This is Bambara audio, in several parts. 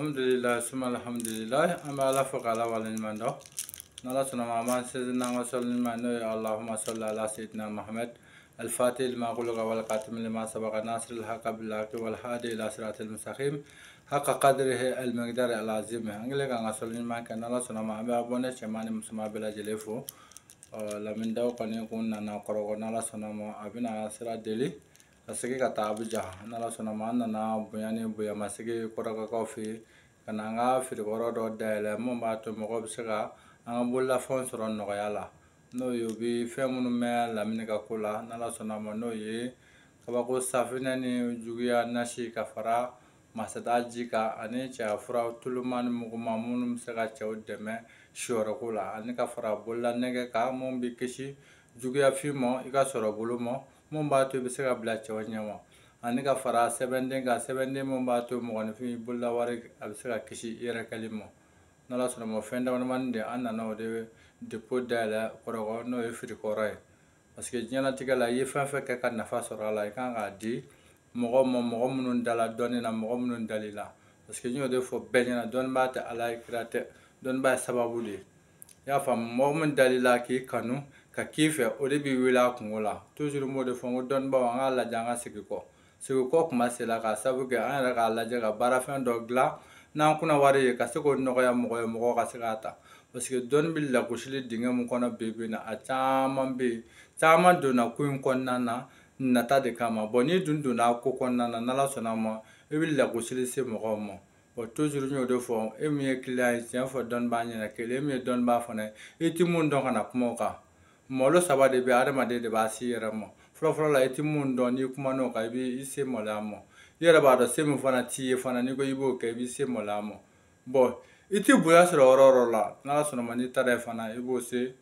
Alhamdulillah, suma alhamdulillah. Amba ala faqala walin mando. Nala suna mama sayyidina wa sallallahu Allahumma salli ala sayyidina Muhammad. الفاتح لما قلق والقاتم لما سبق ناصر الحق بالحق والهادي إلى صراط المستقيم حق قدره المقدار العظيم أنجلك أن أصلي ما كان الله سنا ما أبونا شماني مسما بلا جلفو لمن داو قني كون نانا قرو نالا سنا ما أبينا سرا دلي أسكي كتا أبجا نالا سنا ما نانا بياني بيا مسكي قرو كوفي كنا في القرو دو دايل مو باتو مقب سكا أنا بولا فون سرون نقيالا no yobi femunu me lamini ka kula nala sona mo no ye kabako safina ni jugiya nashi ka fara masada jika ani cha fura tuluman muguma munum sega chawdeme shoro kula ani ka fara bolla nege ka mon bi kishi jugiya fimo ika soro bulumo mon ba to bi sega bla chawnyamo ani ka fara 7 mon ba to mo fi bolla wari absega kishi ira kalimo nala sona mo fenda man de anna no de dépôt dala korogo no e firi koray parce que jena tigala yi fa fa ka nafa soro la kan ga di mogo munun dala doni na mogo munun dalila parce que nyo de fo benyana don ba ta ala ikrate don ba sababu de ya fa mogo mun dalila ki kanu ka kife o de bi wila kungola toujours mo de fo don ba nga la janga sigiko kuma sela ka sabu ke an ra ka la jaga bara fen dogla na kuna wari ka se ko no ya mogo ka sigata parce que don billa kusili dinga mu kona bebe na a caman donna ko in konna na nata de kama boni dunduna ko konna na nala sona ma e billa kusili se mo mo o toujours nyo de fo e mi client tiens fo don ba nyana kele mi don ba fone e ti mun don kana kuma ka molo saba de be adama de ba si yera mo flo la e ti mun don ni kuma no ka bi ise mo la mo yera ba do se mu fana ti fana ni ko ibo ka bi se mo la mo bo iti buya sira oro la na sona mani tare fana ibo se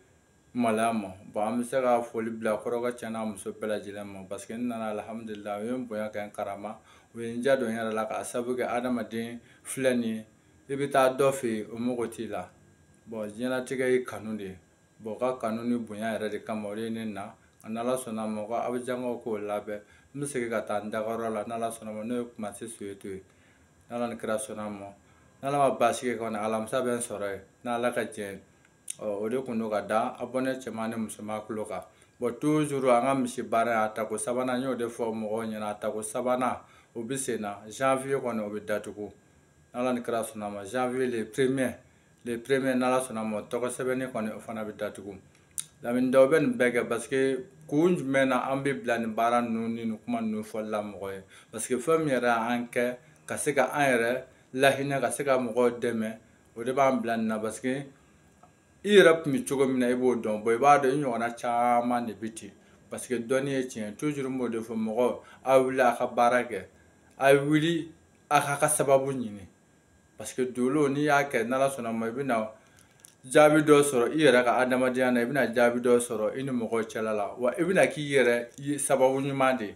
malamo ba am se ga foli bla koro ga chana muso bela jilamo parce que nana alhamdulillah yem buya kan karama we nja do yara la ka sabu ga adama din flani ibita dofi umugoti la bo jena tiga yi kanuni bo ga kanuni buya yara de kamore ne na anala sona mo ga abjango ko labe musike ga tanda goro la nala sona mo no kuma se suetu nala nkra sona mo nala ma basike kona alam saben sore nala ka jen o de kuno ga da abone chemane musuma kuloka bo toujours anga mishi bara ata ko sabana nyo de fo mo nya ata ko sabana obisena janvier kona obidatuko nala nkra sona ma janvier les premiers nala sona mo to ko sebeni kona ofana bidatuko la min do ben bega parce que kunj mena ambi blan bara nuni kuma nu fo la mo parce que fam yara anke kasika ayre la hina ka se ka mogo deme o de b'an bila na parce que i yɛrɛ tun bɛ cogo min na i b'o dɔn i b'a dɔn i ɲɔgɔnna caman de bɛ ten parce que dɔnni ye tiɲɛ toujours n b'o de fɔ mɔgɔ a wuli a ka baara kɛ a wuli a k'a ka sababu ɲini parce que dolo n'i y'a kɛ n'ala sɔnna ma i bɛna jaabi dɔ sɔrɔ i yɛrɛ ka adamadenya na i bɛna jaabi dɔ sɔrɔ i ni mɔgɔw cɛla la wa i bɛna k'i yɛrɛ sababu ɲuman de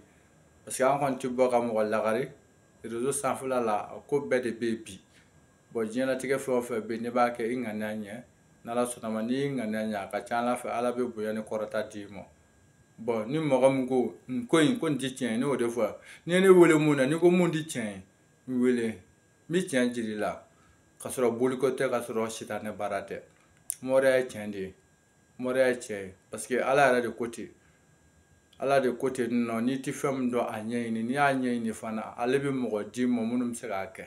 parce que an kɔni tɛ bɔ ka mɔgɔ lagari réseau sanfɛla la ko bɛɛ de bɛ bi bon diɲɛlatigɛ fɛn o fɛn bɛ ne b'a kɛ i ŋaniya ɲɛ n'ala sɔnna ma n'i ŋaniya ɲɛ a ka ca ala fɛ ala bɛ bonya ni kɔrɔta d'i ma bon ni mɔgɔ min ko ko in tɛ tiɲɛ ye ne y'o de fɔ ni ye ne wele mun na ni ko mun tɛ tiɲɛ ye n wele n bɛ tiɲɛ jiri la ka sɔrɔ boliko tɛ ka sɔrɔ sitanɛ baara tɛ mɔriya ye tiɲɛ de ye mɔriya ye tiɲɛ ye parce que ala yɛrɛ de ko ten ala de ko ten nɔ n'i tɛ fɛn min dɔn a ɲɛɲini n'i y'a ɲɛɲini fana ale bɛ mɔgɔ di ma minnu bɛ se k'a kɛ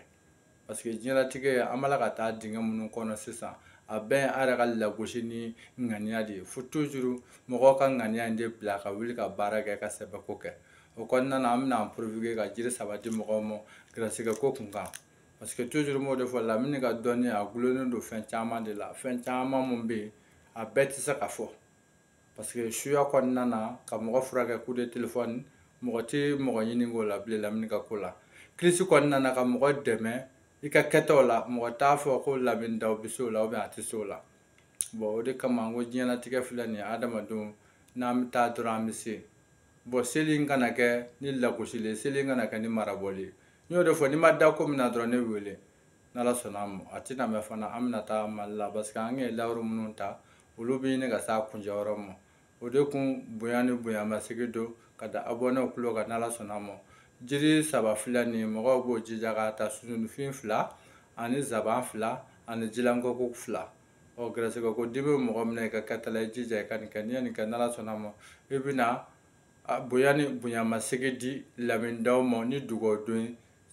parce que diɲɛlatigɛ an b'a la ka taa dingɛ minnu kɔnɔ sisan a bɛɛ ye an yɛrɛ ka lagosi ni ŋaniya de ye fo toujours mɔgɔw ka ŋaniya in de bila ka wuli ka baara kɛ ka sɛbɛko kɛ o kɔnɔna na an bɛna profiter ka jiri saba di mɔgɔw ma garisigɛ ko kun kan parce que toujours m'o de fɔ lamini ka dɔnni a gulonnen don fɛn caman de la fɛn caman mun bɛ yen a bɛɛ tɛ se ka fɔ parce que suya kɔnɔna na ka mɔgɔ furakɛ coup de téléphone mɔgɔ tɛ mɔgɔ ɲini k'o la bilen lamini ka ko la crise kɔnɔna na ka mɔgɔ dɛmɛ i ka kɛtaw la mɔgɔ t'a fɔ ko lamini daw bɛ se o la a tɛ se o la bon o de kama n ko diɲɛlatigɛ filɛ nin ye adamadenw n'an bɛ taa dɔrɔn an bɛ se bon seli in kana kɛ ni lagosili ye seli in kana kɛ ni marabɔli ye n y'o de fɔ n'i ma da ko min na dɔrɔn ne wele n'ala sɔnna a ma a tɛna mɛn fana an bɛna taa mali la parce que an ye lawuru minnu ta olu bɛ ɲini ka s'a kuncɛyɔrɔ ma o de kun bonya ni bonyamasegin don ka da abɔnɛw tulo kan n'ala sɔnna a ma jiri saba filɛ nin ye mɔgɔw b'o jija ka ta sununifin 2 ani zaban fila ani jilankoko fila gɛrɛsɛgɛ ko dimi mɔgɔ minɛ i ka kɛtala i jija i ka nin kɛ n'i ye nin kɛ n'Ala sɔnna ma i bɛna bonya ni bonyamasegin di lamɛnnidaw ma ni dugawu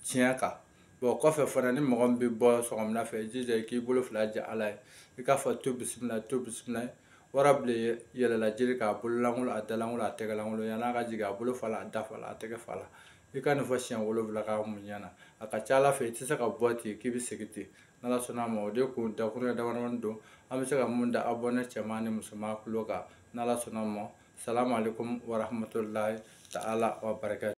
tiɲɛ kan kɔfɛ fana ni mɔgɔ min bɛ bɔ sɔgɔmada fɛ i jija i k'i bolo fila jɛ Ala ye i k'a fɔ to bisimila to bisimila warabilen yɛlɛla jeli k'a bololankolon a dalankolon a tɛgɛlankolon yan'a ka jigin a bolo fa la a da fa la a tɛgɛ fa la i ka nin fɔ siɲɛ 7 k'a mun ɲɛna a ka ca Ala fɛ i tɛ se ka bɔ ten k'i bɛ segin ten n'Ala sɔnna ma o de kun dakuruɲɛ damadamanin don an bɛ se ka mun da abonné cɛman ni musoman kulo kan n'Ala sɔnna ma salamu alaikum wa rahmatulahi ta'ala wa barakatuh